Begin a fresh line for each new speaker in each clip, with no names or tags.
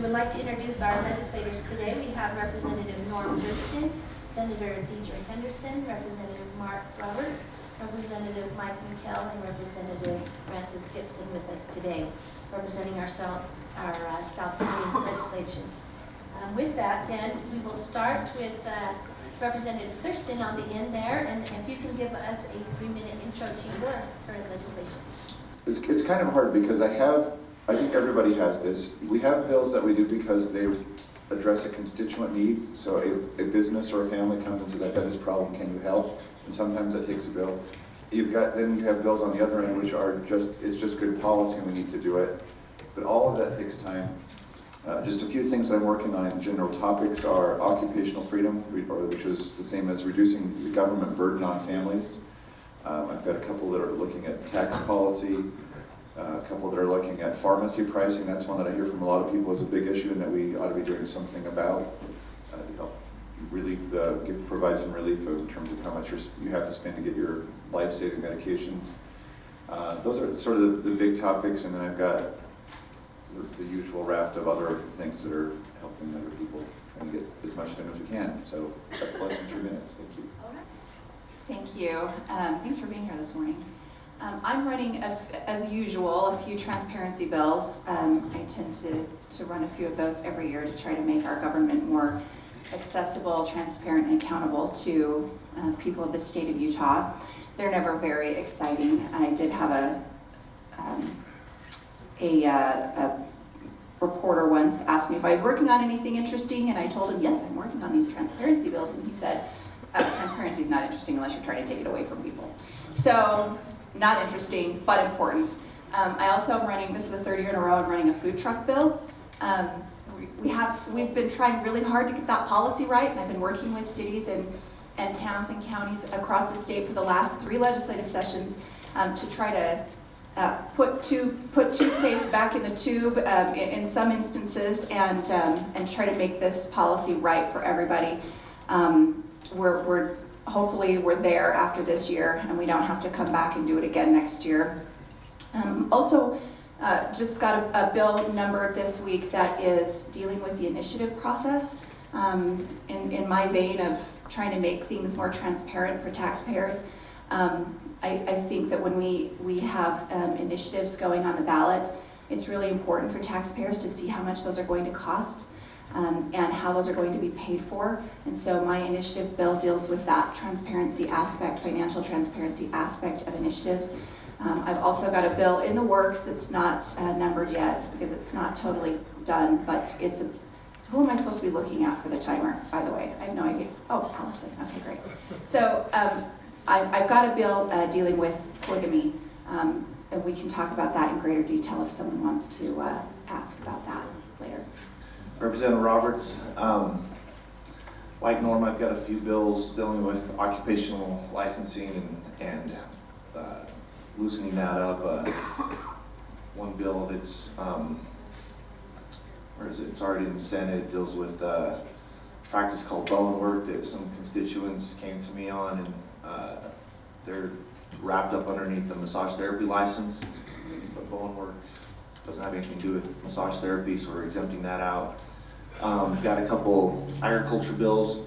would like to introduce our legislators today. We have Representative Norm Gibson, Senator Deidre Henderson, Representative Mark Roberts, Representative Mike McKell, and Representative Francis Gibson with us today, representing our South County legislation. With that, then, we will start with Representative Thurston on the end there, and if you can give us a 3-minute intro to your current legislation.
It's kind of hard because I think everybody has this. We have bills that we do because they address a constituent need. So a business or a family comes and says, I've got this problem, can you help? And sometimes that takes a bill. Then you have bills on the other end which are it's just good policy and we need to do it. But all of that takes time. Just a few things I'm working on in general topics are occupational freedom, which is the same as reducing the government burden on families. I've got a couple that are looking at tax policy, a couple that are looking at pharmacy pricing. That's one that I hear from a lot of people as a big issue and that we ought to be doing something about to help provide some relief in terms of how much you have to spend to get your life-saving medications. Those are sort of the big topics, and then I've got the usual raft of other things that are helping other people and get as much done as we can. So that's less than 3 minutes. Thank you.
Thank you. Thanks for being here this morning. I'm running, as usual, a few transparency bills. I tend to run a few of those every year to try to make our government more accessible, transparent, and accountable to the people of the state of Utah. They're never very exciting. I did have a reporter once asked me if I was working on anything interesting, and I told him, yes, I'm working on these transparency bills, and he said, transparency is not interesting unless you're trying to take it away from people. So, not interesting, but important. I also am running, this is the third year in a row, I'm running a food truck bill. We've been trying really hard to get that policy right, and I've been working with cities and towns and counties across the state for the last 3 legislative sessions to try to put toothpaste back in the tube in some instances, and try to make this policy right for everybody. Hopefully we're there after this year, and we don't have to come back and do it again next year. Also, just got a bill numbered this week that is dealing with the initiative process. In my vein of trying to make things more transparent for taxpayers, I think that when we have initiatives going on the ballot, it's really important for taxpayers to see how much those are going to cost and how those are going to be paid for. And so my initiative bill deals with that transparency aspect, financial transparency aspect of initiatives. I've also got a bill in the works. It's not numbered yet because it's not totally done, but who am I supposed to be looking at for the timer, by the way? I have no idea. Oh, Allison, okay, great. So I've got a bill dealing with polygamy, and we can talk about that in greater detail if someone wants to ask about that later.
Representative Roberts, like Norm, I've got a few bills dealing with occupational licensing and loosening that up. One bill that's, it's already in the Senate. It deals with practice called bone work that some constituents came to me on, and they're wrapped up underneath the massage therapy license, but bone work doesn't have anything to do with massage therapy, so we're exempting that out. Got a couple agriculture bills,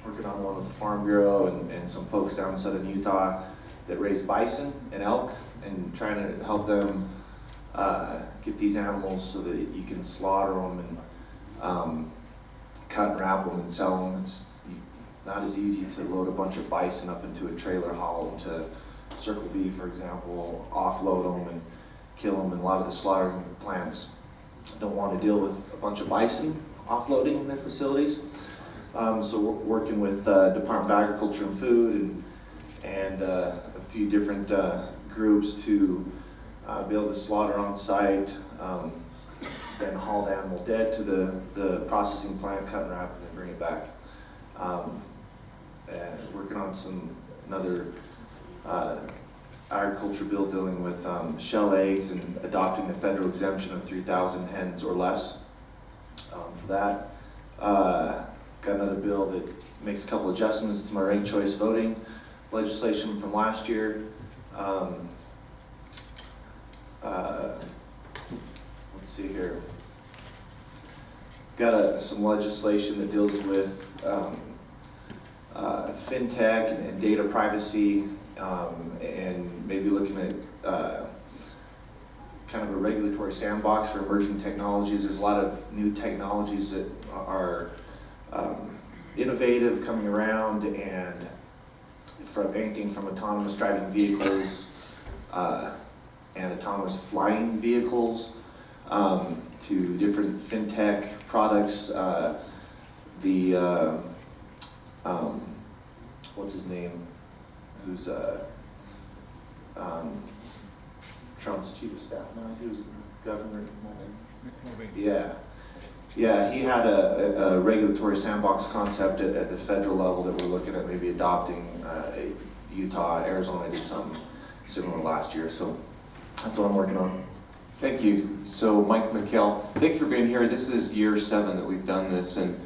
working on one with the Farm Bureau and some folks down in southern Utah that raise bison and elk, and trying to help them get these animals so that you can slaughter them and cut and wrap them and sell them. It's not as easy to load a bunch of bison up into a trailer, haul them to Circle V, for example, offload them and kill them, and a lot of the slaughtering plants don't want to deal with a bunch of bison offloading in their facilities. So we're working with Department of Agriculture and Food and a few different groups to be able to slaughter on site, then haul the animal dead to the processing plant, cut and wrap, and then bring it back. And working on another agriculture bill dealing with shell eggs and adopting the federal exemption of 3,000 hens or less for that. Got another bill that makes a couple adjustments to my ranked choice voting legislation from last year. Let's see here. got some legislation that deals with fintech and data privacy, and maybe looking at kind of a regulatory sandbox for emerging technologies. There's a lot of new technologies that are innovative coming around, and from anything from autonomous driving vehicles and autonomous flying vehicles to different fintech products. What's his name? Who's Trump's chief of staff now? He was governor. Yeah. Yeah, he had a regulatory sandbox concept at the federal level that we're looking at maybe adopting. Utah, Arizona did something similar last year, so that's what I'm working on.
Thank you. So Mike McKell, thanks for being here. This is year 7 that we've done this, and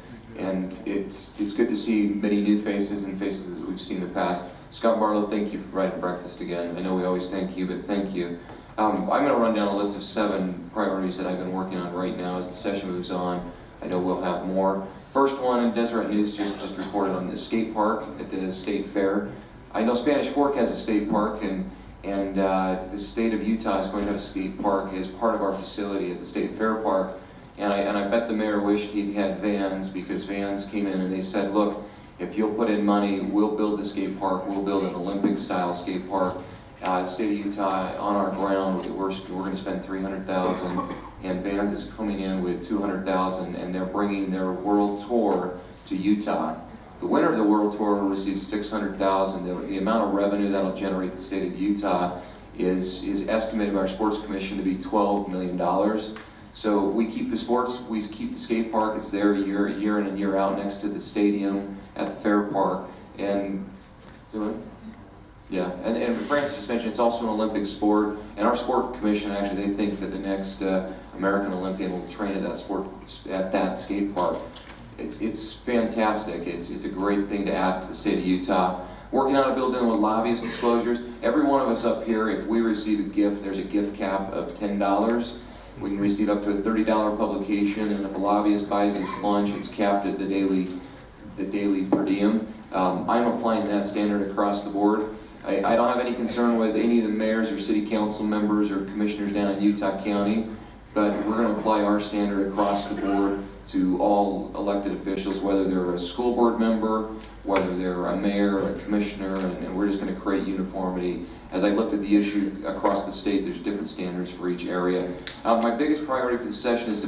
it's good to see many new faces and faces that we've seen in the past. Scott Barlow, thank you for providing breakfast again. I know we always thank you, but thank you. I'm going to run down a list of 7 priorities that I've been working on right now as the session moves on. I know we'll have more. First one, Deseret News just reported on the skate park at the state fair. I know Spanish Fork has a state park, and the state of Utah is going to have a skate park as part of our facility at the state fair park. And I bet the mayor wished he'd had Vans, because Vans came in and they said, look, if you'll put in money, we'll build the skate park, we'll build an Olympic-style skate park. The state of Utah, on our ground, we're going to spend $300,000, and Vans is coming in with $200,000, and they're bringing their world tour to Utah. The winner of the world tour will receive $600,000. The amount of revenue that'll generate the state of Utah is estimated by our sports commission to be $12 million. So we keep the sports, we keep the skate park. It's there year in and year out next to the stadium at the fair park. And so, yeah, and Francis just mentioned it's also an Olympic sport, and our sport commission actually, they think that the next American Olympian will train at that sport, at that skate park. It's fantastic. It's a great thing to add to the state of Utah. Working on a bill dealing with lobbyist disclosures. Every one of us up here, if we receive a gift, there's a gift cap of $10. We can receive up to a $30 publication, and if a lobbyist buys us lunch, it's capped at the daily per diem. I'm applying that standard across the board. I don't have any concern with any of the mayors or city council members or commissioners down in Utah County, but we're going to apply our standard across the board to all elected officials, whether they're a school board member, whether they're a mayor or a commissioner, and we're just going to create uniformity. As I looked at the issue across the state, there's different standards for each area. My biggest priority for the session is to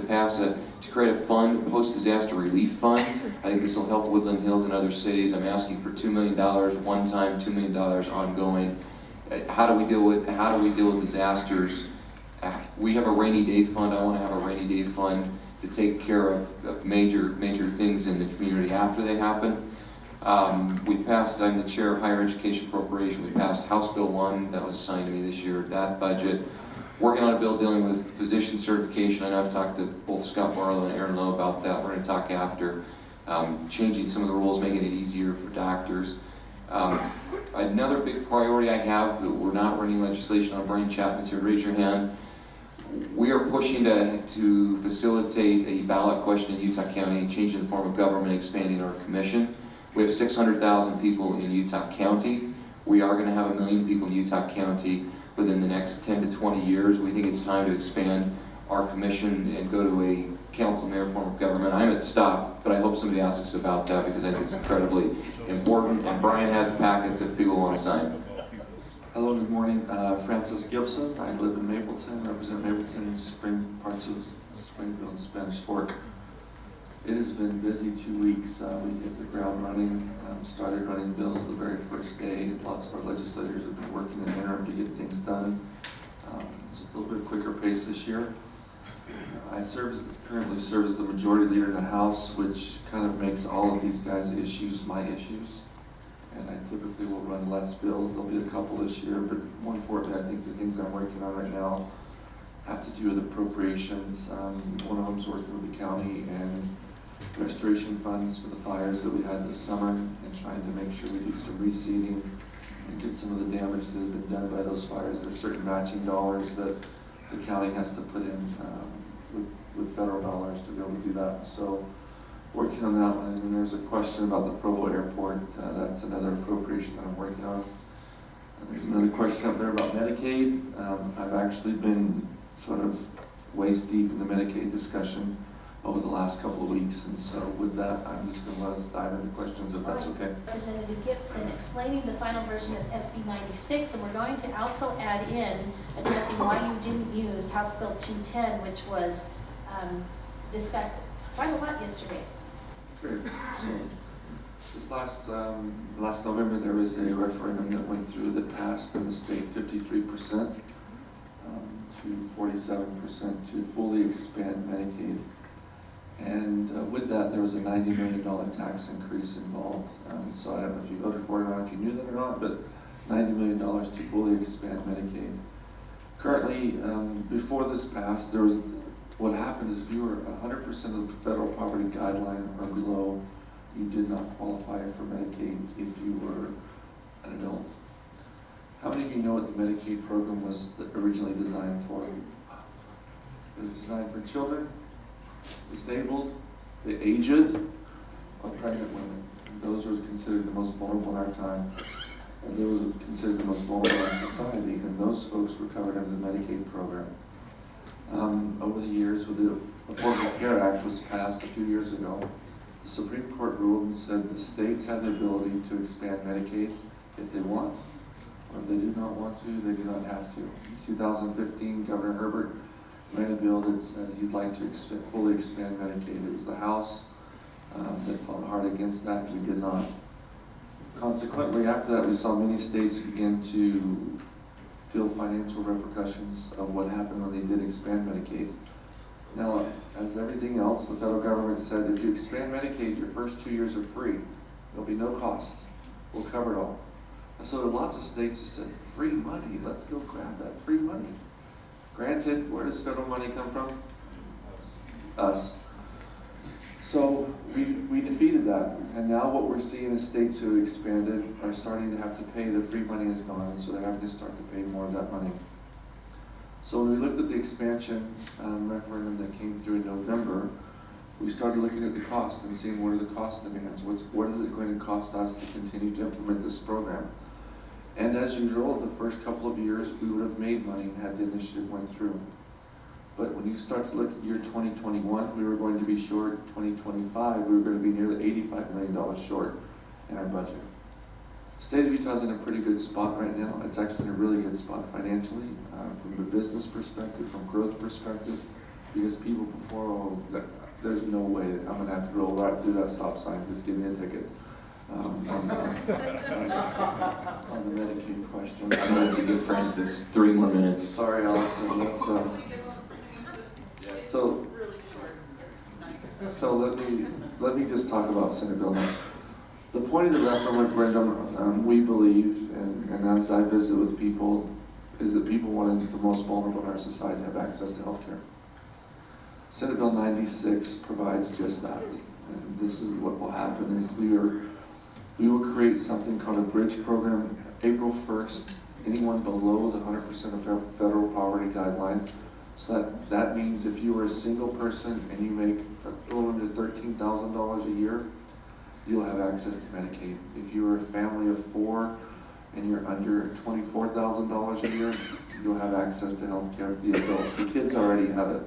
create a fund, a post-disaster relief fund. I think this will help Woodland Hills and other cities. I'm asking for $2 million one time, $2 million ongoing. How do we deal with disasters? We have a rainy day fund. I want to have a rainy day fund to take care of major things in the community after they happen. We passed, I'm the chair of Higher Education Appropriation, we passed House Bill 1 that was assigned to me this year, that budget. Working on a bill dealing with physician certification. I know I've talked to both Scott Barlow and Aaron Lowe about that. We're going to talk after. Changing some of the rules, making it easier for doctors. Another big priority I have that we're not running legislation on, Brian Chapman's here, raise your hand. We are pushing to facilitate a ballot question in Utah County, changing the form of government, expanding our commission. We have 600,000 people in Utah County. We are going to have 1 million people in Utah County within the next 10 to 20 years. We think it's time to expand our commission and go to a council mayor form of government. I'm at stop, but I hope somebody asks us about that because I think it's incredibly important. And Brian has packets if people want to sign.
Hello, good morning. Francis Gibson. I live in Mapleton, represent Mapleton and parts of Springfield and Spanish Fork. It has been busy 2 weeks. We hit the ground running, started running bills the very first day. Lots of our legislators have been working in interim to get things done. So it's a little bit quicker pace this year. I currently serve as the majority leader in the House, which kind of makes all of these guys' issues my issues. And I typically will run less bills. There'll be a couple this year, but more importantly, I think the things I'm working on right now have to do with appropriations. One of them is working with the county and restoration funds for the fires that we had this summer, and trying to make sure we do some reseeding and get some of the damage that has been done by those fires. There's certain matching dollars that the county has to put in with with federal dollars to be able to do that. So working on that one, and then there's a question about the Provo airport. That's another appropriation that I'm working on. And there's another question up there about Medicaid. I've actually been sort of waist deep in the Medicaid discussion over the last couple of weeks, and so with that, I'm just going to let us dive into questions if that's okay.
Representative Gibson explaining the final version of SB 96, and we're going to also add in addressing why you didn't use House Bill 210, which was discussed quite a lot yesterday.
Great. So this last November, there was a referendum that went through that passed in the state 53% to 47% to fully expand Medicaid. And with that, there was a $90 million tax increase involved. So I don't know if you voted for it or not, if you knew that or not, but $90 million to fully expand Medicaid. Currently, before this passed, there was, what happened is if you were 100% of the federal poverty guideline or below, you did not qualify for Medicaid if you were an adult. How many of you know what the Medicaid program was originally designed for? It was designed for children, disabled, the aged, or pregnant women. And those were considered the most vulnerable in our time. And they were considered the most vulnerable in our society. And those folks were covered under the Medicaid program. Over the years, with the Affordable Care Act was passed a few years ago, the Supreme Court ruled and said the states have the ability to expand Medicaid if they want, or if they do not want to, they do not have to. In 2015, Governor Herbert ran a bill that said he'd like to fully expand Medicaid. It was the House that fought hard against that. We did not. Consequently, after that, we saw many states begin to feel financial repercussions of what happened when they did expand Medicaid. Now, as everything else, the federal government said if you expand Medicaid, your first 2 years are free. There'll be no cost. We'll cover it all. And so lots of states have said, free money, let's go grab that free money. Granted, where does federal money come from? Us. So we defeated that. And now what we're seeing is states who expanded are starting to have to pay, the free money is gone, and so they're having to start to pay more of that money. So when we looked at the expansion referendum that came through in November, we started looking at the cost and seeing what are the cost demands. What is it going to cost us to continue to implement this program? And as usual, the first couple of years, we would have made money had the initiative went through. But when you start to look at year 2021, we were going to be short. 2025, we were going to be nearly $85 million short in our budget. The state of Utah is in a pretty good spot right now. It's actually in a really good spot financially, from a business perspective, from growth perspective, because people before, there's no way that I'm going to have to roll right through that stop sign, just give me a ticket. On the Medicaid question.
I'm going to give Francis 3 more minutes.
Sorry, Allison. That's, so let me just talk about Senate Bill 9. The point of the referendum, we believe, and as I visit with people, is that people want the most vulnerable in our society to have access to health care. Senate Bill 96 provides just that. And this is what will happen is we will create something called a bridge program April 1st, anyone below the 100% of federal poverty guideline. So that means if you are a single person and you make a little under $13,000 a year, you'll have access to Medicaid. If you're a family of 4 and you're under $24,000 a year, you'll have access to health care. The adults, the kids already have it.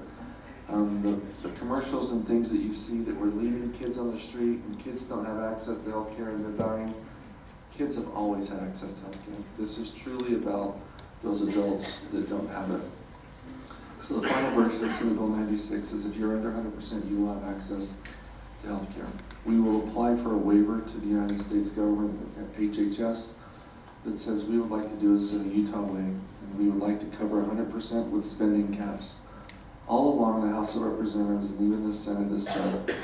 The commercials and things that you see that we're leaving kids on the street and kids don't have access to health care and they're dying, kids have always had access to health care. This is truly about those adults that don't have it. So the final version of Senate Bill 96 is if you're under 100%, you will have access to health care. We will apply for a waiver to the United States government at HHS that says we would like to do this in a Utah way, and we would like to cover 100% with spending caps. All along, the House of Representatives and even the Senate has said,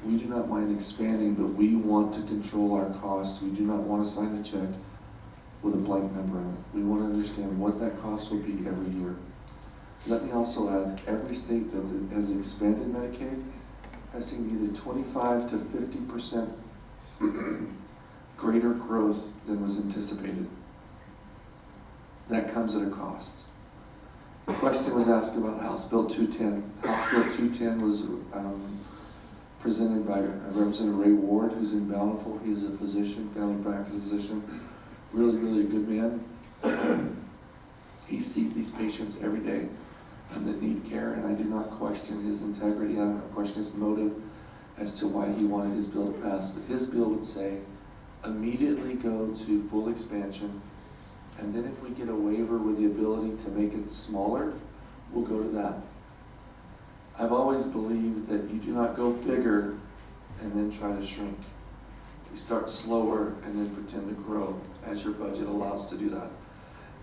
we do not mind expanding, but we want to control our costs. We do not want to sign a check with a blank number on it. We want to understand what that cost will be every year. Let me also add, every state that has expanded Medicaid has seen either 25 to 50% greater growth than was anticipated. That comes at a cost. The question was asked about House Bill 210. House Bill 210 was presented by Representative Ray Ward, who's in Bountiful. He's a physician, family practice physician, really, really a good man. He sees these patients every day that need care, and I do not question his integrity. I don't question his motive as to why he wanted his bill to pass. But his bill would say, immediately go to full expansion, and then if we get a waiver with the ability to make it smaller, we'll go to that. I've always believed that you do not go bigger and then try to shrink. You start slower and then pretend to grow as your budget allows to do that.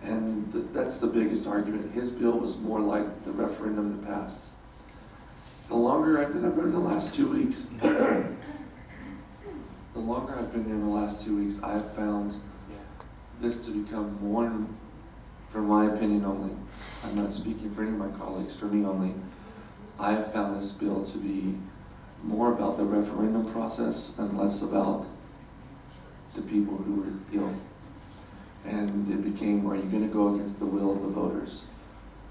And that's the biggest argument. His bill was more like the referendum that passed. The longer I've been up there the last 2 weeks, I've found this to become more, from my opinion only, I'm not speaking for any of my colleagues, for me only, I have found this bill to be more about the referendum process and less about the people who were ill. And it became, are you going to go against the will of the voters?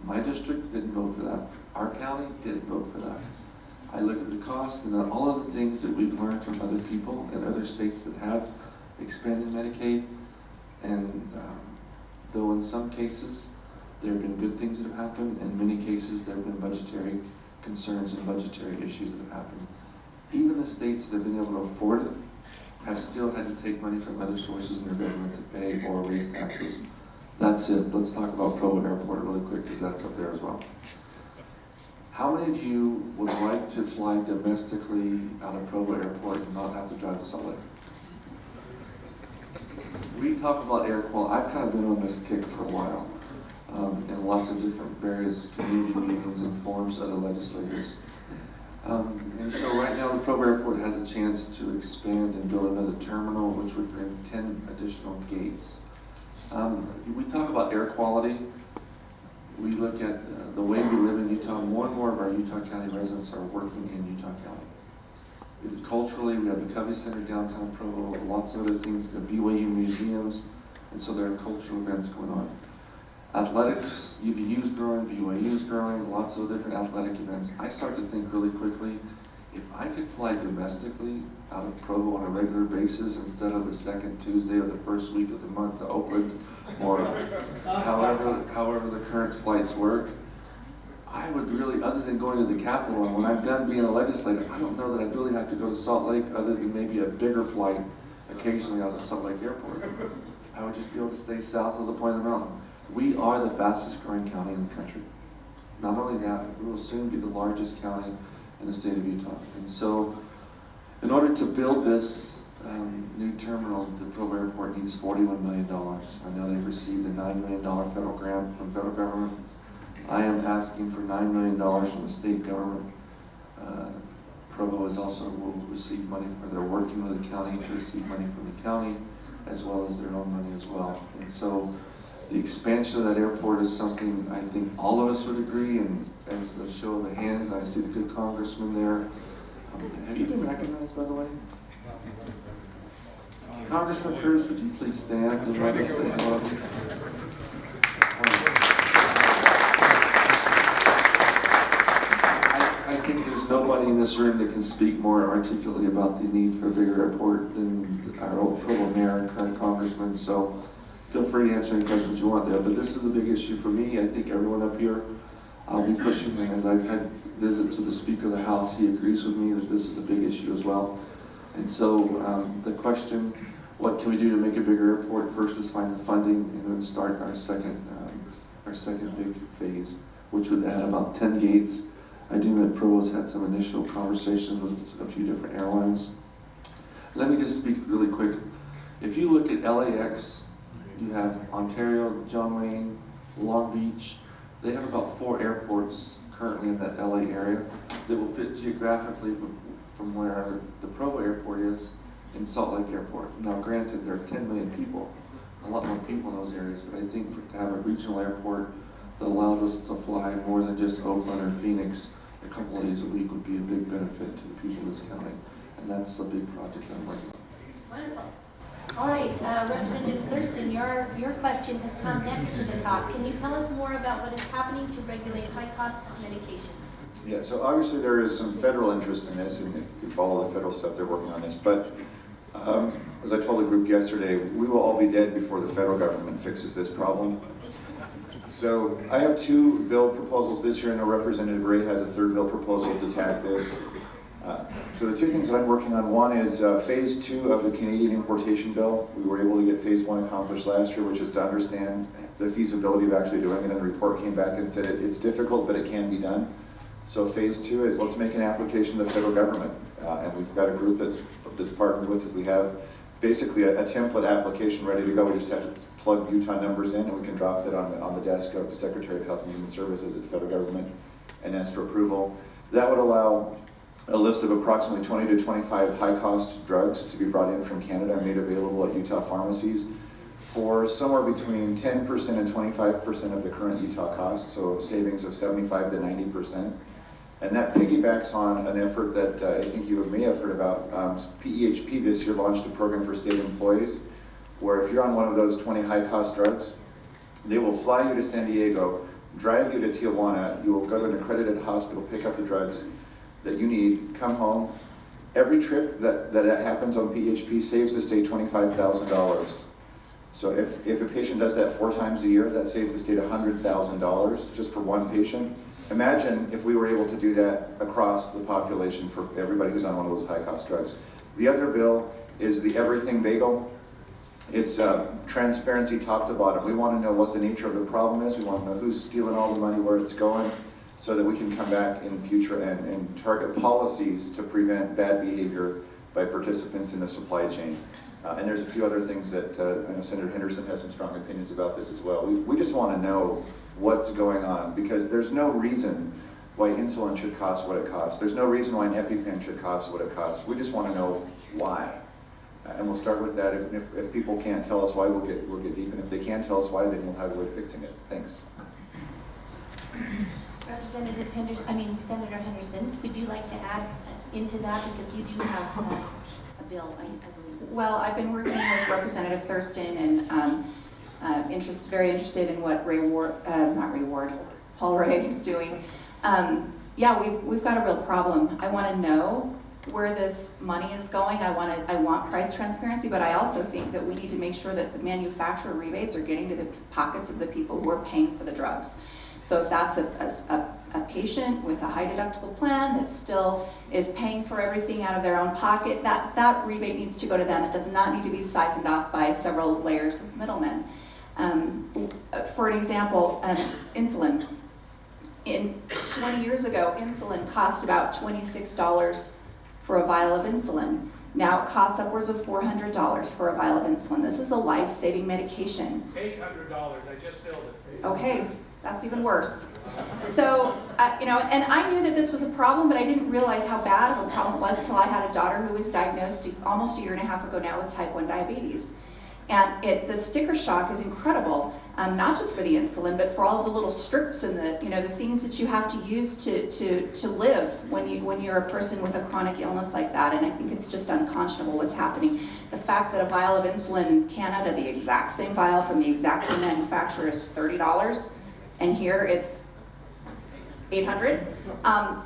My district didn't vote for that. Our county didn't vote for that. I look at the cost and all of the things that we've learned from other people in other states that have expanded Medicaid. And though in some cases there have been good things that have happened, in many cases there have been budgetary concerns and budgetary issues that have happened. Even the states that have been able to afford it have still had to take money from other sources in their government to pay or raise taxes. That's it. Let's talk about Provo Airport really quick, because that's up there as well. How many of you would like to fly domestically out of Provo Airport and not have to drive to Salt Lake? We talk about air quality. I've kind of been on this kick for a while, in lots of different various community meetings and forums of other legislators. And so right now the Provo Airport has a chance to expand and build another terminal, which would bring 10 additional gates. We talk about air quality. We look at the way we live in Utah. More and more of our Utah County residents are working in Utah County. Culturally, we have the Covey Center downtown Provo, lots of other things, BYU museums, and so there are cultural events going on. Athletics, UVU's growing, BYU's growing, lots of different athletic events. I start to think really quickly, if I could fly domestically out of Provo on a regular basis instead of the second Tuesday of the first week of the month to Oakland, or however the current flights work, I would really, other than going to the Capitol, and when I'm done being a legislator, I don't know that I really have to go to Salt Lake other than maybe a bigger flight occasionally out of Salt Lake Airport. I would just be able to stay south of the point of the mountain. We are the fastest growing county in the country. Not only that, we will soon be the largest county in the state of Utah. And so, in order to build this new terminal, the Provo Airport needs $41 million. I know they've received a $9 million federal grant from the federal government. I am asking for $9 million from the state government. Provo is also will receive money, or they're working with the county to receive money from the county, as well as their own money as well. And so, the expansion of that airport is something I think all of us would agree, and as the show of the hands, I see the good congressman there. Have you been recognized, by the way? Congressman Cruz, would you please stand and let us say hello? I think there's nobody in this room that can speak more articulately about the need for a bigger airport than our old Provo mayor and current congressman, so feel free to answer any questions you want there. But this is a big issue for me. I think everyone up here, I'll be pushing, as I've had visits with the Speaker of the House, he agrees with me that this is a big issue as well. And so the question, what can we do to make a bigger airport? First is find the funding and then start our second big phase, which would add about 10 gates. I do know that Provo's had some initial conversations with a few different airlines. Let me just speak really quick. If you look at LAX, you have Ontario, John Wayne, Long Beach. They have about 4 airports currently in that LA area that will fit geographically from where the Provo Airport is in Salt Lake Airport. Now granted, there are 10 million people, a lot more people in those areas, but I think to have a regional airport that allows us to fly more than just Oakland or Phoenix a couple of days a week would be a big benefit to the people of this county. And that's a big project that I'm working on.
Wonderful. All right, Representative Thurston, your question has come next to the top. Can you tell us more about what is happening to regulate high-cost medications?
Yeah, so obviously there is some federal interest in this, and if you follow the federal stuff, they're working on this. But as I told the group yesterday, we will all be dead before the federal government fixes this problem. So I have 2 bill proposals this year. I know Representative Ray has a 3rd bill proposal to tackle this. So the 2 things that I'm working on, one is phase 2 of the Canadian importation bill. We were able to get phase 1 accomplished last year, which is to understand the feasibility of actually doing it. And the report came back and said it's difficult, but it can be done. So phase 2 is let's make an application to the federal government. And we've got a group that's partnered with it. We have basically a template application ready to go. We just have to plug Utah numbers in, and we can drop that on the desk of the Secretary of Health and Human Services at the federal government and ask for approval. That would allow a list of approximately 20 to 25 high-cost drugs to be brought in from Canada and made available at Utah pharmacies for somewhere between 10% and 25% of the current Utah cost, so savings of 75 to 90%. And that piggybacks on an effort that I think you may have heard about. PEHP this year launched a program for state employees where if you're on one of those 20 high-cost drugs, they will fly you to San Diego, drive you to Tijuana, you will go to an accredited hospital, pick up the drugs that you need, come home. Every trip that happens on PHP saves the state $25,000. So if a patient does that 4 times a year, that saves the state $100,000 just for one patient. Imagine if we were able to do that across the population for everybody who's on one of those high-cost drugs. The other bill is the Everything Bagel. It's transparency top to bottom. We want to know what the nature of the problem is. We want to know who's stealing all the money, where it's going, so that we can come back in the future and target policies to prevent bad behavior by participants in the supply chain. And there's a few other things that I know Senator Henderson has some strong opinions about this as well. We just want to know what's going on, because there's no reason why insulin should cost what it costs. There's no reason why an EpiPen should cost what it costs. We just want to know why. And we'll start with that. If people can't tell us why, we'll get deep. And if they can tell us why, then we'll have a way of fixing it. Thanks.
Representative Henderson, Senator Henderson, would you like to add into that, because you do have a bill, I believe.
Well, I've been working with Representative Thurston and very interested in what Paul Ray is doing. Yeah, we've got a real problem. I want to know where this money is going. I want price transparency, but I also think that we need to make sure that the manufacturer rebates are getting to the pockets of the people who are paying for the drugs. So if that's a patient with a high deductible plan that still is paying for everything out of their own pocket, that rebate needs to go to them. It does not need to be siphoned off by several layers of middlemen. For an example, insulin. 20 years ago, insulin cost about $26 for a vial of insulin. Now it costs upwards of $400 for a vial of insulin. This is a life-saving medication.
$800, I just filled it.
Okay, that's even worse. So, and I knew that this was a problem, but I didn't realize how bad of a problem it was till I had a daughter who was diagnosed almost a year and a half ago now with type 1 diabetes. And the sticker shock is incredible, not just for the insulin, but for all of the little strips and the things that you have to use to live when you're a person with a chronic illness like that. And I think it's just unconscionable what's happening. The fact that a vial of insulin in Canada, the exact same vial from the exact same manufacturer, is $30, and here it's $800.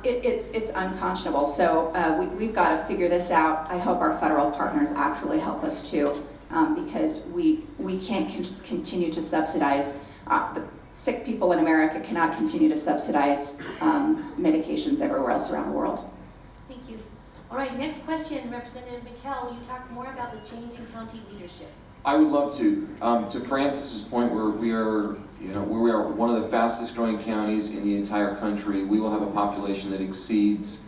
It's unconscionable. So we've got to figure this out. I hope our federal partners actually help us too. Because we can't continue to subsidize, the sick people in America cannot continue to subsidize medications everywhere else around the world.
Thank you. All right, next question, Representative McKell, will you talk more about the change in county leadership?
I would love to. To Francis's point, where we are one of the fastest growing counties in the entire country. We will have a population that exceeds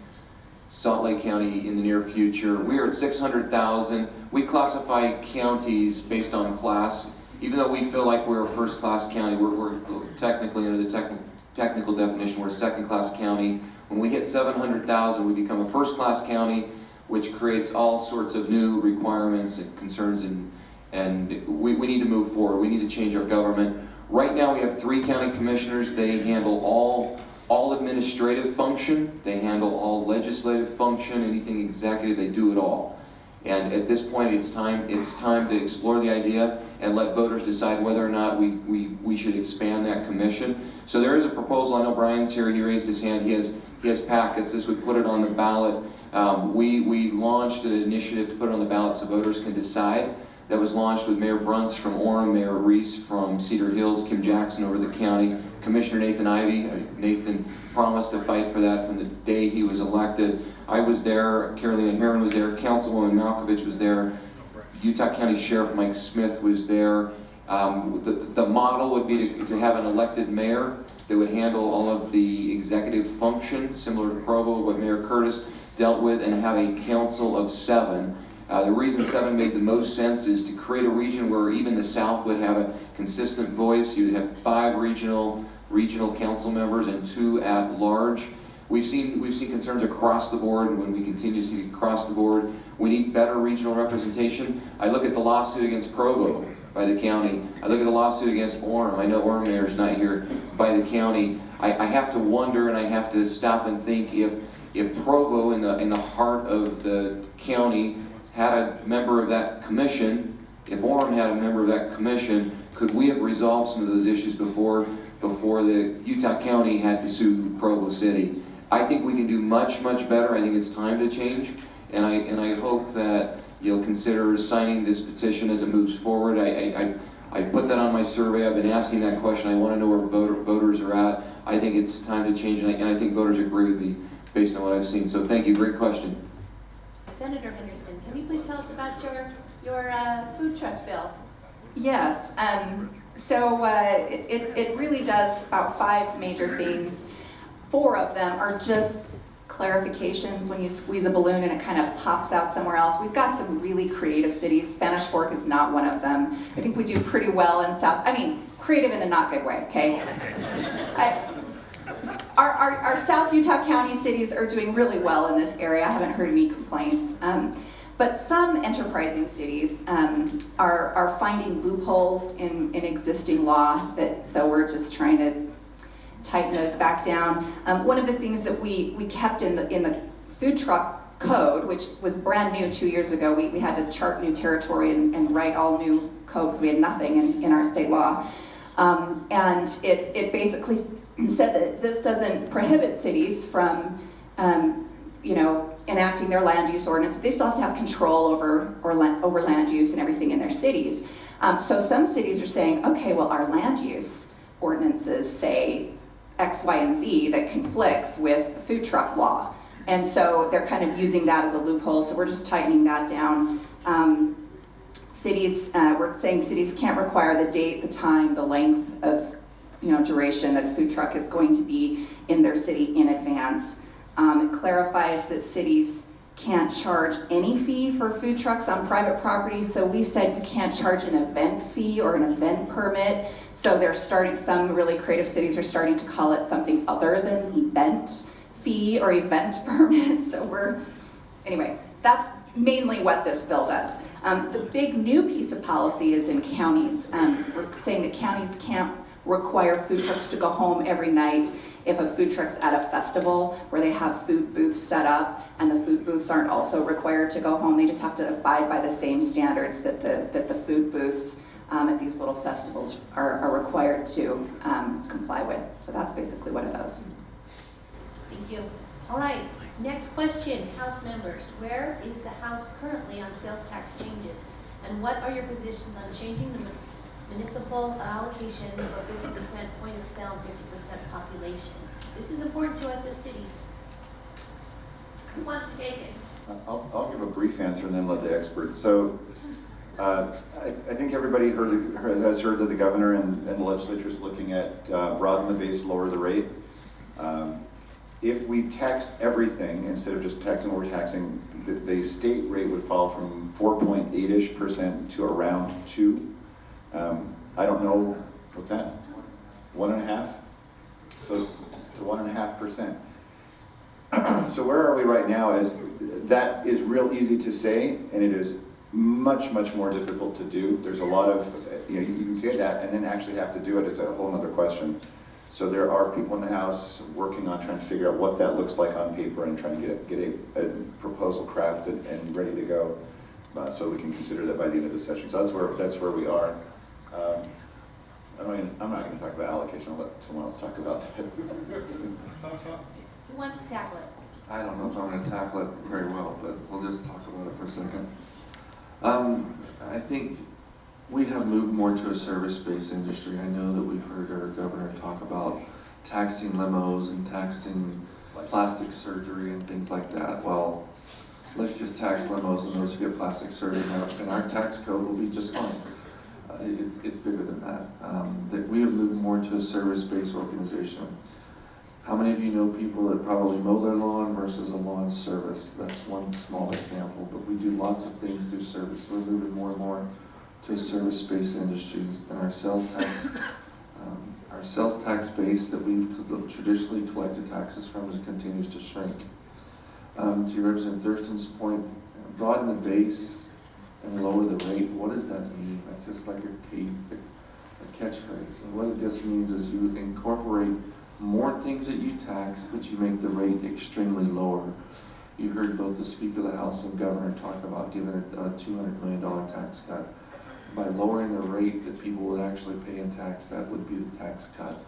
Salt Lake County in the near future. We are at 600,000. We classify counties based on class. Even though we feel like we're a first-class county, we're technically, under the technical definition, we're a second-class county. When we hit 700,000, we become a first-class county, which creates all sorts of new requirements and concerns, and we need to move forward. We need to change our government. Right now, we have 3 county commissioners. They handle all administrative function, they handle all legislative function, anything executive, they do it all. And at this point, it's time to explore the idea and let voters decide whether or not we should expand that commission. So there is a proposal. I know Brian's here. He raised his hand. He has packets. This would put it on the ballot. We launched an initiative to put it on the ballot so voters can decide. That was launched with Mayor Bruntz from Orem, Mayor Reese from Cedar Hills, Kim Jackson over the county, Commissioner Nathan Ivey. Nathan promised to fight for that from the day he was elected. I was there, Carolina Heron was there, Councilwoman Malkovich was there, Utah County Sheriff Mike Smith was there. The model would be to have an elected mayor that would handle all of the executive functions, similar to Provo, what Mayor Curtis dealt with, and have a council of 7. The reason 7 made the most sense is to create a region where even the South would have a consistent voice. You'd have 5 regional council members and 2 at large. We've seen concerns across the board, and when we continue to see across the board, we need better regional representation. I look at the lawsuit against Provo by the county. I look at the lawsuit against Orem. I know Orem Mayor's not here, by the county. I have to wonder, and I have to stop and think, if Provo in the heart of the county had a member of that commission, if Orem had a member of that commission, could we have resolved some of those issues before the Utah County had to sue Provo City? I think we can do much, much better. I think it's time to change, and I hope that you'll consider signing this petition as it moves forward. I put that on my survey. I've been asking that question. I want to know where voters are at. I think it's time to change, and I think voters agree with me based on what I've seen. So thank you. Great question.
Senator Henderson, can you please tell us about your food truck bill?
Yes, so it really does about 5 major things. 4 of them are just clarifications when you squeeze a balloon and it kind of pops out somewhere else. We've got some really creative cities. Spanish Fork is not one of them. I think we do pretty well in creative in a not good way, okay? Our South Utah County cities are doing really well in this area. I haven't heard any complaints. But some enterprising cities are finding loopholes in existing law, so we're just trying to tighten those back down. One of the things that we kept in the food truck code, which was brand new 2 years ago, we had to chart new territory and write all new code because we had nothing in our state law. And it basically said that this doesn't prohibit cities from enacting their land use ordinance. They still have to have control over land use and everything in their cities. So some cities are saying, okay, well, our land use ordinances say X, Y, and Z that conflicts with food truck law. And so they're kind of using that as a loophole, so we're just tightening that down. We're saying cities can't require the date, the time, the length of duration that a food truck is going to be in their city in advance. It clarifies that cities can't charge any fee for food trucks on private property, so we said you can't charge an event fee or an event permit, so some really creative cities are starting to call it something other than event fee or event permit, anyway, that's mainly what this bill does. The big new piece of policy is in counties. We're saying that counties can't require food trucks to go home every night if a food truck's at a festival where they have food booths set up, and the food booths aren't also required to go home. They just have to abide by the same standards that the food booths at these little festivals are required to comply with. So that's basically what it does.
Thank you. All right, next question, House members. Where is the House currently on sales tax changes? And what are your positions on changing the municipal allocation for 50% point of sale and 50% population? This is important to us as cities. Who wants to take it?
I'll give a brief answer and then let the experts. So I think everybody has heard that the governor and the legislature is looking at broaden the base, lower the rate. If we taxed everything instead of just taxing what we're taxing, the state rate would fall from 4.8% to around 2%. I don't know, what's that? 1.5%? So to 1.5%. So where are we right now that is real easy to say, and it is much, much more difficult to do. There's a lot of, you can say that and then actually have to do it is a whole other question. So there are people in the House working on trying to figure out what that looks like on paper and trying to get a proposal crafted and ready to go. So we can consider that by the end of the session. So that's where we are. I'm not going to talk about allocation. I'll let someone else talk about that.
Who wants to tackle it?
I don't know if I'm going to tackle it very well, but we'll just talk about it for a second. I think we have moved more to a service-based industry. I know that we've heard our governor talk about taxing limos and taxing plastic surgery and things like that. Well, let's just tax limos and those who get plastic surgery, and our tax code will be just fine. It's bigger than that. That we have moved more to a service-based organization. How many of you know people that probably mow their lawn versus a lawn service? That's one small example, but we do lots of things through service. We're moving more and more to service-based industries, and our sales tax base that we've traditionally collected taxes from continues to shrink. To Representative Thurston's point, broaden the base and lower the rate. What does that mean? That's just like a catchphrase. And what it just means is you incorporate more things that you tax, but you make the rate extremely lower. You heard both the Speaker of the House and Governor talk about giving a $200 million tax cut. By lowering the rate that people would actually pay in tax, that would be the tax cut.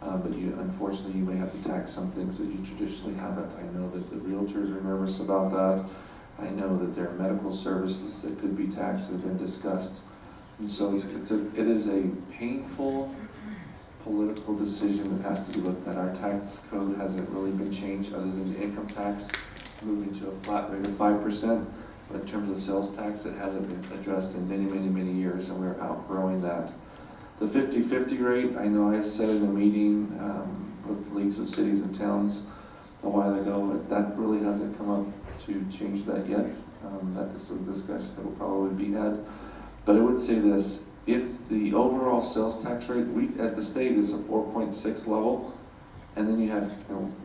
But unfortunately, you may have to tax some things that you traditionally haven't. I know that the realtors are nervous about that. I know that there are medical services that could be taxed that have been discussed. And so it is a painful political decision that has to be looked at. Our tax code hasn't really been changed other than the income tax moving to a flat rate of 5%. But in terms of sales tax, it hasn't been addressed in many, many, many years, and we're outgrowing that. The 50-50 rate, I know I said in a meeting with the Leagues of Cities and Towns a while ago, but that really hasn't come up to change that yet. That is a discussion that will probably be had. But I would say this, if the overall sales tax rate, at the state is a 4.6 level, and then you have,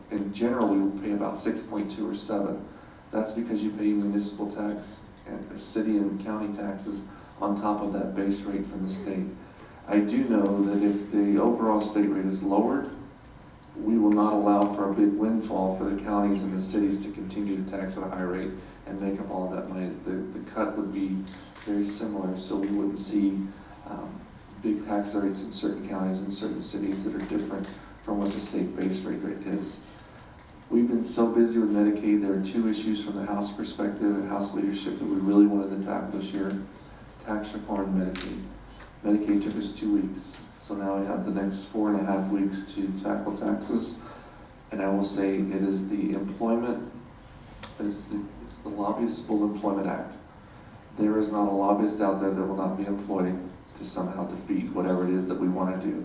in general, we pay about 6.2 or 7. That's because you pay municipal tax and city and county taxes on top of that base rate from the state. I do know that if the overall state rate is lowered, we will not allow for a big windfall for the counties and the cities to continue to tax at a high rate and make up all of that money. The cut would be very similar, so we wouldn't see big tax rates in certain counties and certain cities that are different from what the state base rate is. We've been so busy with Medicaid. There are two issues from the House perspective and House leadership that we really wanted to tackle this year: tax reform and Medicaid. Medicaid took us 2 weeks, so now we have the next 4.5 weeks to tackle taxes. And I will say it is the employment, it's the Lobbyistable Employment Act. There is not a lobbyist out there that will not be employed to somehow defeat whatever it is that we want to do.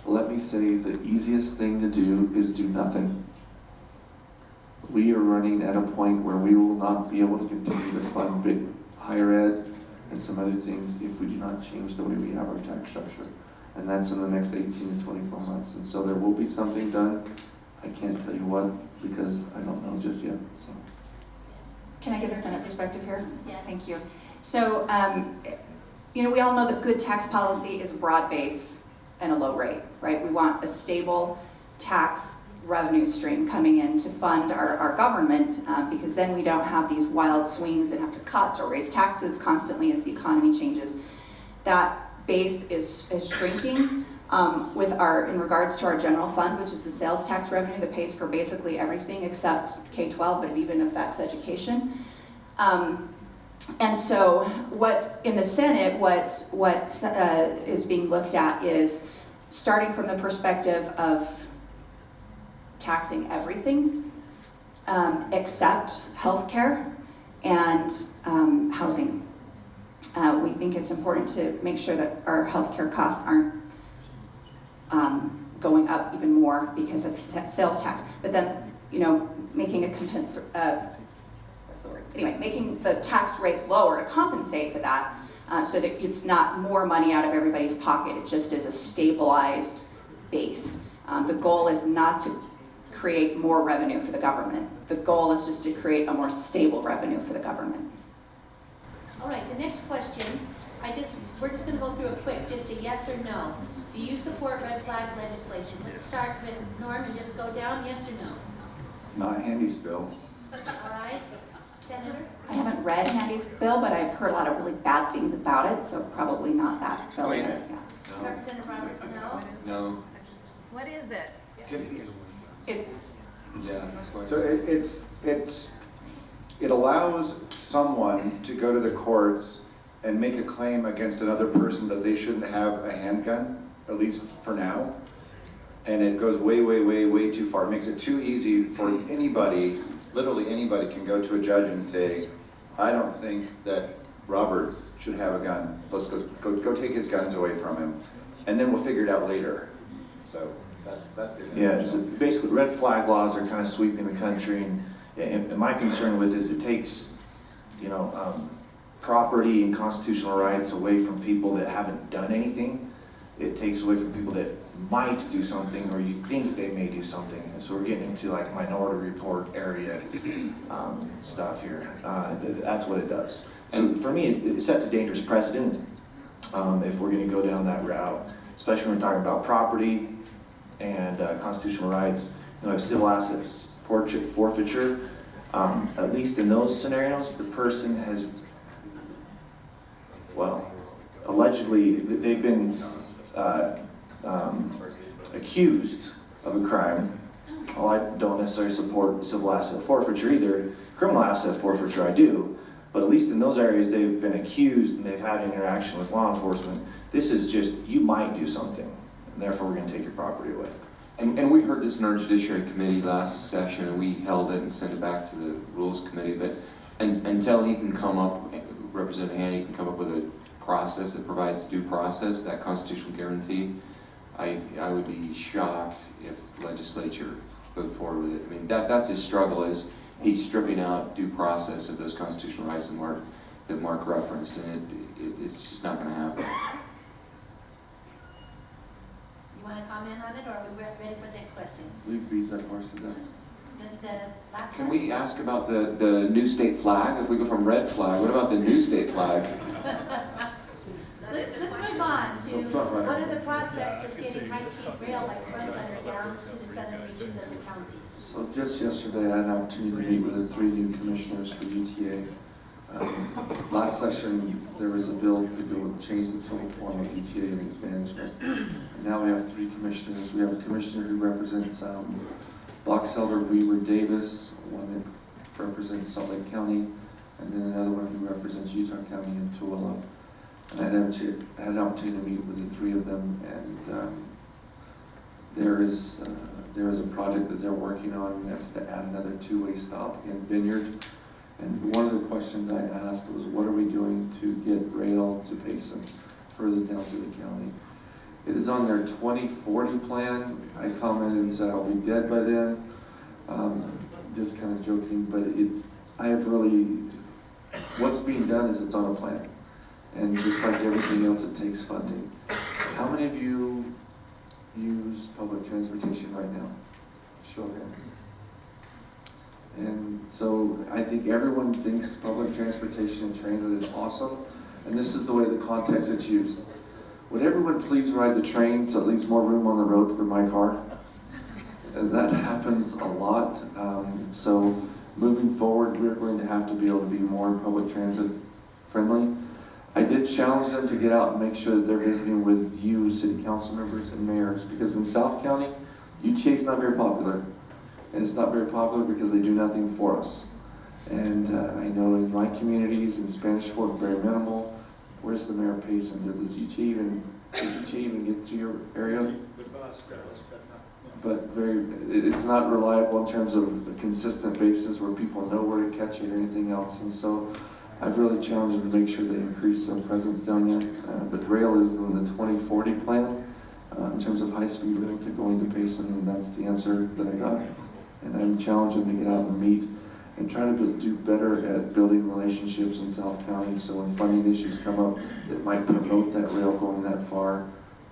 Let me say the easiest thing to do is do nothing. We are running at a point where we will not be able to continue to fund big higher ed and some other things if we do not change the way we have our tax structure. And that's in the next 18 to 24 months. And so there will be something done. I can't tell you what, because I don't know just yet. So.
Can I give a Senate perspective here?
Yes.
Thank you. So, we all know that good tax policy is broad base and a low rate, right? We want a stable tax revenue stream coming in to fund our government, because then we don't have these wild swings and have to cut or raise taxes constantly as the economy changes. That base is shrinking in regards to our general fund, which is the sales tax revenue that pays for basically everything except K-12, but it even affects education. And so what in the Senate, what is being looked at is starting from the perspective of taxing everything except healthcare and housing. We think it's important to make sure that our healthcare costs aren't going up even more because of sales tax. But then, making making the tax rate lower to compensate for that, so that it's not more money out of everybody's pocket. It just is a stabilized base. The goal is not to create more revenue for the government. The goal is just to create a more stable revenue for the government.
All right, the next question, we're just going to go through a quick, just a yes or no. Do you support red flag legislation? Let's start with Norm and just go down, yes or no?
Not Handy's bill.
All right. Senator?
I haven't read Handy's bill, but I've heard a lot of really bad things about it, so probably not that bill either, yeah.
Representative Roberts, no.
No.
What is it?
It's,
Yeah, explain.
So it allows someone to go to the courts and make a claim against another person that they shouldn't have a handgun, at least for now. And it goes way, way, way, way too far. It makes it too easy for anybody, literally anybody can go to a judge and say, I don't think that Roberts should have a gun. Let's go take his guns away from him. And then we'll figure it out later. So that's it.
Yeah, so basically red flag laws are kind of sweeping the country, and my concern with is it takes, you know, property and constitutional rights away from people that haven't done anything. It takes away from people that might do something or you think they may do something. And so we're getting into like Minority Report area stuff here. That's what it does. And for me, it sets a dangerous precedent if we're going to go down that route, especially when we're talking about property and constitutional rights. You know, like civil assets forfeiture, at least in those scenarios, the person has, well, allegedly they've been accused of a crime. Well, I don't necessarily support civil asset forfeiture either. Criminal asset forfeiture I do, but at least in those areas they've been accused and they've had interaction with law enforcement. This is just, you might do something, and therefore we're going to take your property away.
And we heard this in our Judiciary Committee last session, and we held it and sent it back to the Rules Committee, but until he can come up, Representative Haney can come up with a process that provides due process, that constitutional guarantee, I would be shocked if the legislature vote forward with it. I mean, that's his struggle, is he's stripping out due process of those constitutional rights that Mark referenced, and it's just not going to happen.
You want to comment on it, or are we ready for the next question?
We've beat that horse to death.
The last
Can
one?
we ask about the new state flag? If we go from red flag, what about the new state flag?
Let's move on to
So front runner.
what are the prospects of getting high-speed rail like front runner down to the southern reaches of the county?
So just yesterday, I had an opportunity to meet with the 3 new commissioners for UTA. Last session, there was a bill to go and change the total form of UTA and its management. And now we have 3 commissioners. We have a commissioner who represents Box Elder Weaver Davis, one that represents Salt Lake County, and then another one who represents Utah County and Tooele. And I had an opportunity to meet with the 3 of them, and there is a project that they're working on, and that's to add another 2-way stop in Vineyard. And one of the questions I asked was, what are we doing to get rail to Payson further down through the county? It is on their 2040 plan. I commented and said I'll be dead by then. Just kind of joking, but I have really, what's being done is it's on a plan. And just like everything else, it takes funding. How many of you use public transportation right now? Show of hands. And so I think everyone thinks public transportation and transit is awesome, and this is the way the context it's used. Would everyone please ride the train so it leaves more room on the road for my car? And that happens a lot. So moving forward, we're going to have to be able to be more public transit friendly. I did challenge them to get out and make sure that they're visiting with you, city council members and mayors, because in South County, UTA is not very popular. And it's not very popular because they do nothing for us. And I know in my communities, in Spanish Fork, very minimal. Where's the mayor of Payson? Did UTA even get to your area?
The bus goes, but not.
But it's not reliable in terms of a consistent basis where people know where to catch it or anything else. And so I've really challenged them to make sure they increase their presence down there. But rail is in the 2040 plan in terms of high-speed rail to going to Payson, and that's the answer that I got. And I'm challenging them to get out and meet and try to do better at building relationships in South County, so when funding issues come up that might promote that rail going that far,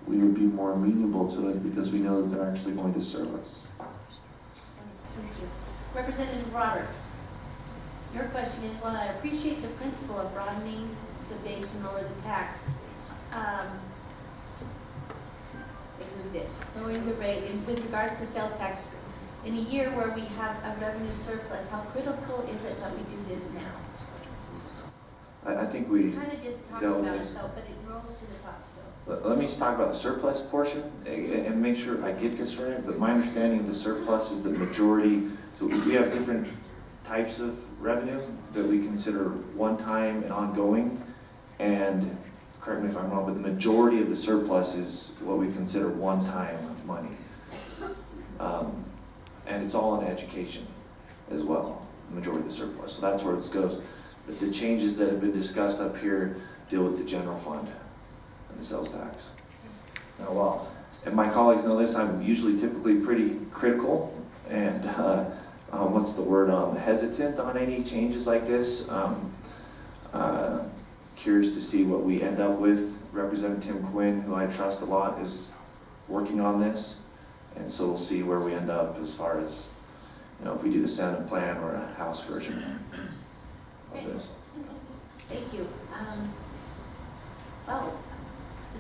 we would be more amenable to it because we know that they're actually going to serve us.
Thank you. Representative Roberts, your question is, while I appreciate the principle of broadening the base and lower the tax, they moved it, lowering the rate with regards to sales tax In a year where we have a revenue surplus, how critical is it that we do this now?
I think we
Kind of just talked
dealt
about
with-
it though, but it rose to the top, so.
Let me just talk about the surplus portion and make sure I get this right, but my understanding of the surplus is the majority, so we have different types of revenue that we consider one-time and ongoing, and correct me if I'm wrong, but the majority of the surplus is what we consider one-time money. And it's all in education as well, the majority of the surplus, so that's where it goes. The changes that have been discussed up here deal with the general fund and the sales tax. Now, well, and my colleagues know this, I'm usually typically pretty critical and, what's the word, hesitant on any changes like this. Curious to see what we end up with. Representative Tim Quinn, who I trust a lot, is working on this. And so we'll see where we end up as far as, if we do the Senate plan or a House version of this.
Thank you. The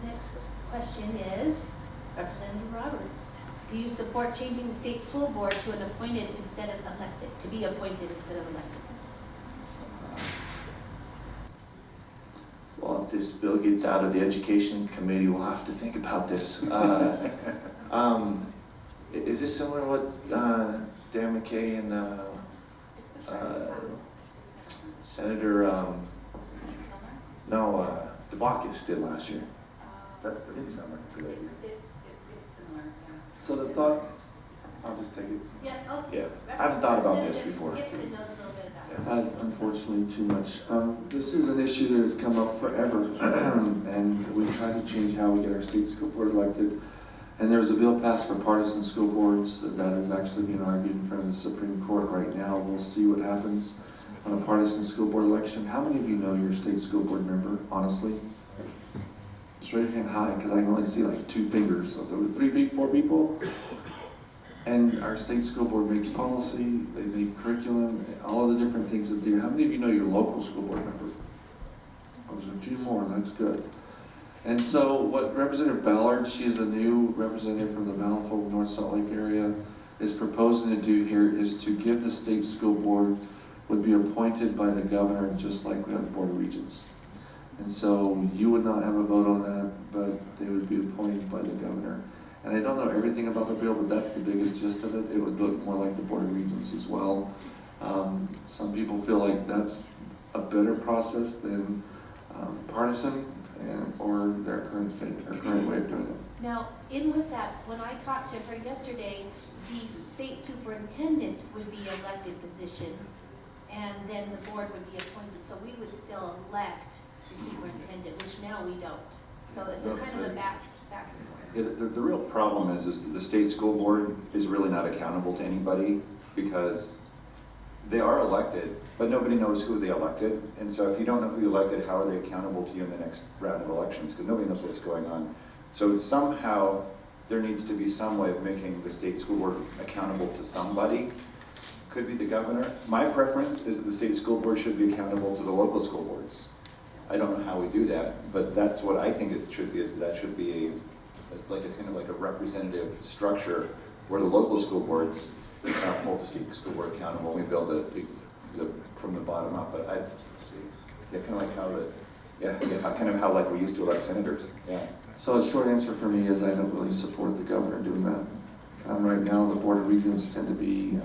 next question is, Representative Roberts, do you support changing the state school board to an appointed instead of elected, to be appointed instead of elected?
Well, if this bill gets out of the Education Committee, we'll have to think about this. Is this similar to what Dan McKay and Senator DeBacchus did last year?
That didn't sound like a good idea.
It's similar.
So the thought, I'll just take it.
Yeah,
Yeah, I haven't thought about this before.
Gibson knows a little bit about it.
Unfortunately, too much. This is an issue that has come up forever, and we try to change how we get our state school board elected. And there's a bill passed for partisan school boards that is actually being argued in front of the Supreme Court right now. We'll see what happens on a partisan school board election. How many of you know your state school board member, honestly? Just raise your hand high, because I can only see like 2 fingers. So if there was 3 people, 4 people. And our state school board makes policy, they make curriculum, all of the different things that they do. How many of you know your local school board member? Oh, there's a few more, that's good. And so what Representative Ballard, she's a new representative from the Bountiful North Salt Lake area, is proposing to do here is to give the state school board would be appointed by the governor, just like we have the Board of Regents. And so you would not have a vote on that, but they would be appointed by the governor. And I don't know everything about the bill, but that's the biggest gist of it. It would look more like the Board of Regents as well. Some people feel like that's a better process than partisan or their current way of doing it.
Now, in with that, when I talked to her yesterday, the state superintendent would be an elected position, and then the board would be appointed. So we would still elect the superintendent, which now we don't. So it's a kind of a back and forth.
Yeah, the real problem is that the state school board is really not accountable to anybody because they are elected, but nobody knows who they elected. And so if you don't know who you elected, how are they accountable to you in the next round of elections? Because nobody knows what's going on. So somehow there needs to be some way of making the state school board accountable to somebody. Could be the governor. My preference is that the state school board should be accountable to the local school boards. I don't know how we do that, but that's what I think it should be, is that should be kind of like a representative structure where the local school boards hold the state school board accountable. We build it from the bottom up, but kind of like how like we used to elect senators. Yeah.
So a short answer for me is I don't really support the governor doing that. Right now, the Board of Regents tend to be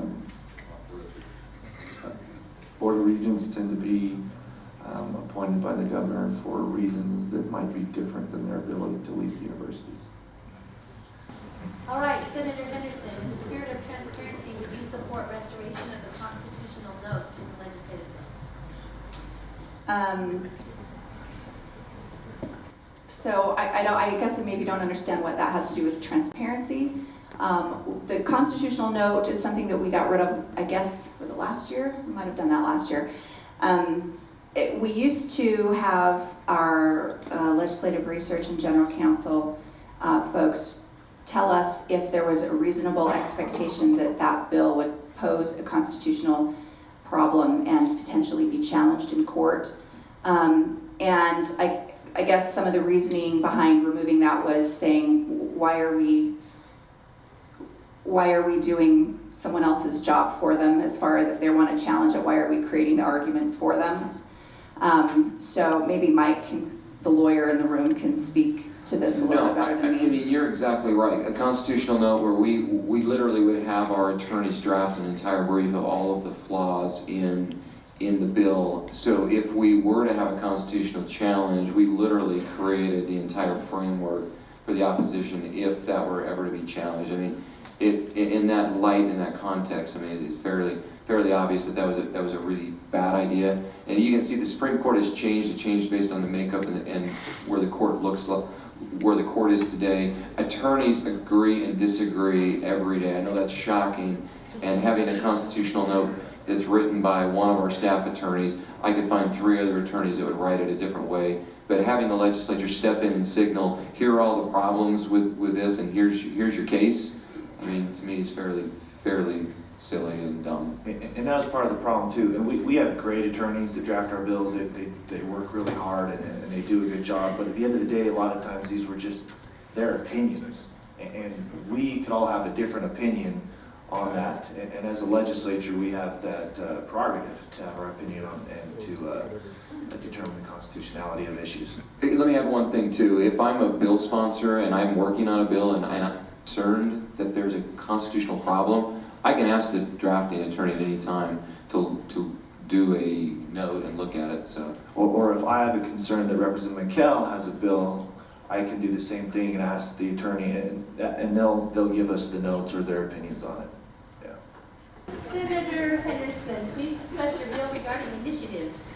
appointed by the governor for reasons that might be different than their ability to lead the universities.
All right, Senator Henderson, in the spirit of transparency, would you support restoration of the constitutional note to the legislative bills?
So I guess I maybe don't understand what that has to do with transparency. The constitutional note is something that we got rid of, I guess, was it last year? We might have done that last year. We used to have our legislative research and general counsel folks tell us if there was a reasonable expectation that that bill would pose a constitutional problem and potentially be challenged in court. And I guess some of the reasoning behind removing that was saying, why why are we doing someone else's job for them, as far as if they want to challenge it, why are we creating the arguments for them? So maybe Mike, the lawyer in the room, can speak to this a little bit better than me.
I mean, you're exactly right. A constitutional note where we literally would have our attorneys draft an entire brief of all of the flaws in the bill. So if we were to have a constitutional challenge, we literally created the entire framework for the opposition if that were ever to be challenged. I mean, in that light, in that context, I mean, it's fairly obvious that that was a really bad idea. And you can see the Supreme Court has changed. It changed based on the makeup and where the court looks like, where the court is today. Attorneys agree and disagree every day. I know that's shocking. And having a constitutional note that's written by one of our staff attorneys, I could find 3 other attorneys that would write it a different way. But having the legislature step in and signal, here are all the problems with this, and here's your case, I mean, to me, it's fairly silly and dumb.
And that was part of the problem too. And we have great attorneys that draft our bills. They work really hard and they do a good job. But at the end of the day, a lot of times these were just their opinions. And we could all have a different opinion on that. And as a legislature, we have that prerogative to have our opinion on and to determine the constitutionality of issues.
Let me add one thing too. If I'm a bill sponsor and I'm working on a bill and I'm concerned that there's a constitutional problem, I can ask the drafting attorney at any time to do a note and look at it. So,
or if I have a concern that Representative McKell has a bill, I can do the same thing and ask the attorney, and they'll give us the notes or their opinions on it. Yeah.
Senator Henderson, please discuss your bill regarding initiatives.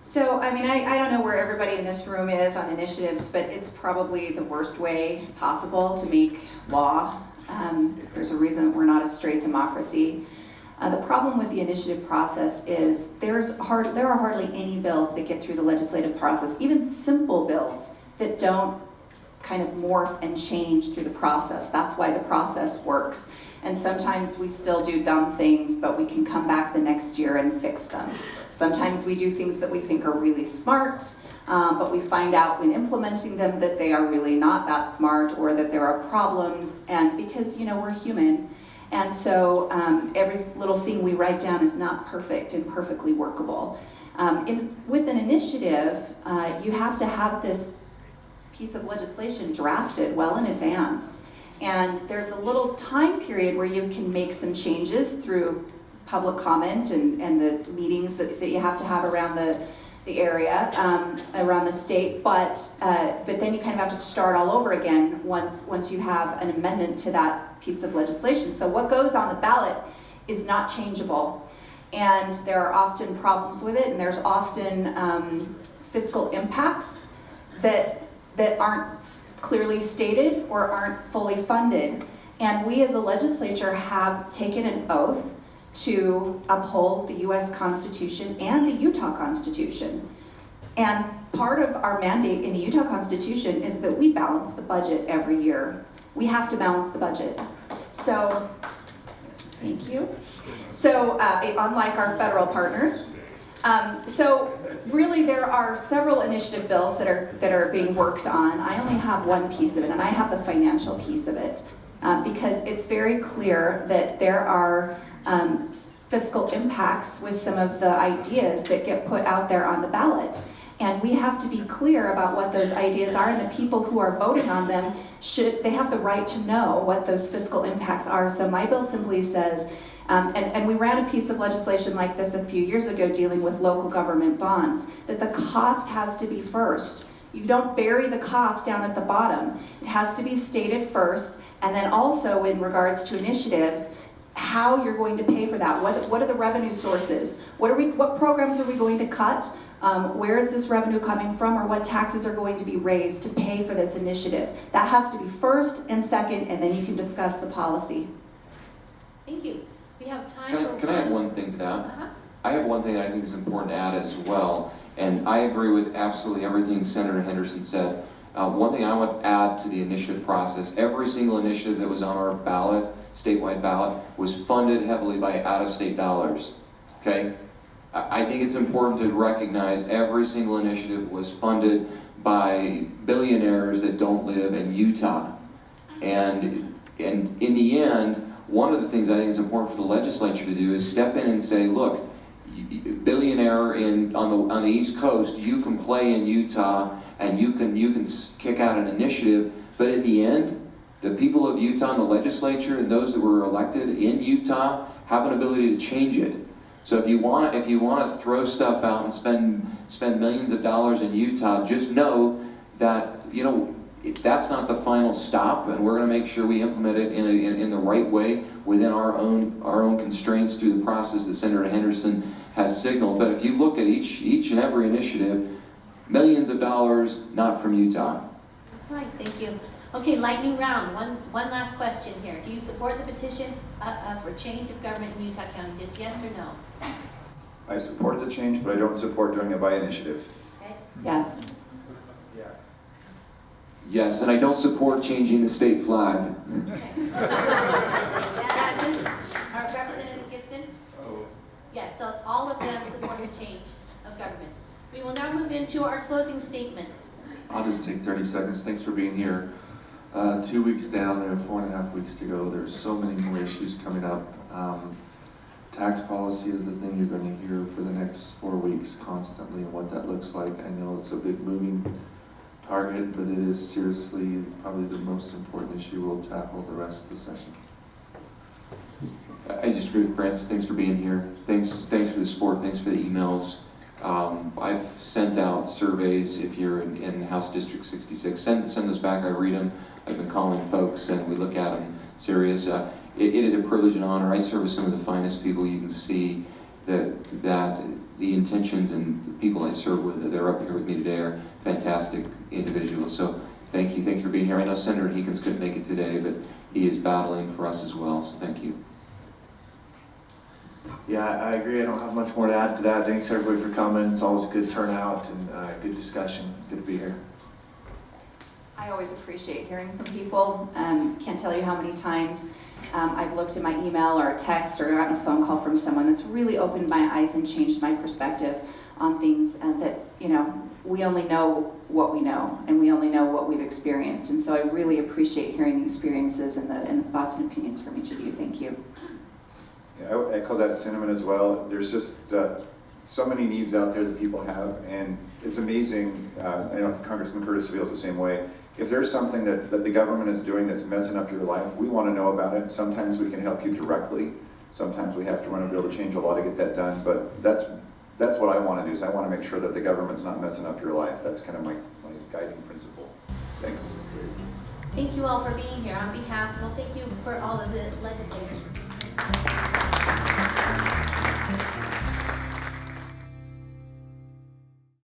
So, I mean, I don't know where everybody in this room is on initiatives, but it's probably the worst way possible to make law. There's a reason we're not a straight democracy. The problem with the initiative process is there are hardly any bills that get through the legislative process, even simple bills that don't kind of morph and change through the process. That's why the process works. And sometimes we still do dumb things, but we can come back the next year and fix them. Sometimes we do things that we think are really smart, but we find out when implementing them that they are really not that smart, or that there are problems, and because, you know, we're human. And so every little thing we write down is not perfect and perfectly workable. With an initiative, you have to have this piece of legislation drafted well in advance. And there's a little time period where you can make some changes through public comment and the meetings that you have to have around the area, around the state, but then you kind of have to start all over again once you have an amendment to that piece of legislation. So what goes on the ballot is not changeable. And there are often problems with it, and there's often fiscal impacts that aren't clearly stated or aren't fully funded. And we as a legislature have taken an oath to uphold the US Constitution and the Utah Constitution. And part of our mandate in the Utah Constitution is that we balance the budget every year. We have to balance the budget. So, thank you. So, unlike our federal partners. So really there are several initiative bills that are being worked on. I only have one piece of it, and I have the financial piece of it, because it's very clear that there are fiscal impacts with some of the ideas that get put out there on the ballot. And we have to be clear about what those ideas are, and the people who are voting on them they have the right to know what those fiscal impacts are. So my bill simply says, and we ran a piece of legislation like this a few years ago dealing with local government bonds, that the cost has to be first. You don't bury the cost down at the bottom. It has to be stated first, and then also in regards to initiatives, how you're going to pay for that. What are the revenue sources? What programs are we going to cut? Where is this revenue coming from, or what taxes are going to be raised to pay for this initiative? That has to be first and second, and then you can discuss the policy.
Thank you. We have time
Can I add one thing to that?
Uh-huh.
I have one thing that I think is important to add as well, and I agree with absolutely everything Senator Henderson said. One thing I want to add to the initiative process, every single initiative that was on our ballot, statewide ballot, was funded heavily by out-of-state dollars, okay? I think it's important to recognize every single initiative was funded by billionaires that don't live in Utah. And in the end, one of the things I think is important for the legislature to do is step in and say, look, billionaire on the East Coast, you can play in Utah and you can kick out an initiative, but at the end, the people of Utah and the legislature and those that were elected in Utah have an ability to change it. So if you want to throw stuff out and spend millions of dollars in Utah, just know that that's not the final stop, and we're going to make sure we implement it in the right way within our own constraints through the process that Senator Henderson has signaled. But if you look at each and every initiative, millions of dollars not from Utah.
All right, thank you. Okay, lightning round. One last question here. Do you support the petition for change of government in Utah County? Just yes or no?
I support the change, but I don't support doing it by initiative.
Okay.
Yes.
Yeah.
Yes, and I don't support changing the state flag.
Our Representative Gibson?
Oh.
Yes, so all of them support the change of government. We will now move into our closing statements.
I'll just take 30 seconds. Thanks for being here. 2 weeks down, there are 4.5 weeks to go. There's so many more issues coming up. Tax policy is the thing you're going to hear for the next 4 weeks constantly, and what that looks like. I know it's a big moving target, but it is seriously probably the most important issue we'll tackle the rest of the session.
I just agree with Francis. Thanks for being here. Thanks for the support. Thanks for the emails. I've sent out surveys. If you're in House District 66, send those back. I read them. I've been calling folks and we look at them serious. It is a privilege and honor. I serve with some of the finest people. You can see that the intentions and the people I serve with, they're up here with me today, are fantastic individuals. So thank you. Thanks for being here. I know Senator Heekins couldn't make it today, but he is battling for us as well. So thank you.
Yeah, I agree. I don't have much more to add to that. Thanks everybody for coming. It's always a good turnout and good discussion. Good to be here.
I always appreciate hearing from people. Can't tell you how many times I've looked at my email or a text or gotten a phone call from someone that's really opened my eyes and changed my perspective on things that, we only know what we know and we only know what we've experienced. And so I really appreciate hearing the experiences and the thoughts and opinions from each of you. Thank you.
Yeah, I would echo that sentiment as well. There's just so many needs out there that people have, and it's amazing. I know Congressman Curtis feels the same way. If there's something that the government is doing that's messing up your life, we want to know about it. Sometimes we can help you directly. Sometimes we have to run a bill to change a law to get that done, but that's what I want to do, is I want to make sure that the government's not messing up your life. That's kind of my guiding principle. Thanks.
Thank you all for being here. On behalf, thank you for all of the legislators for being here.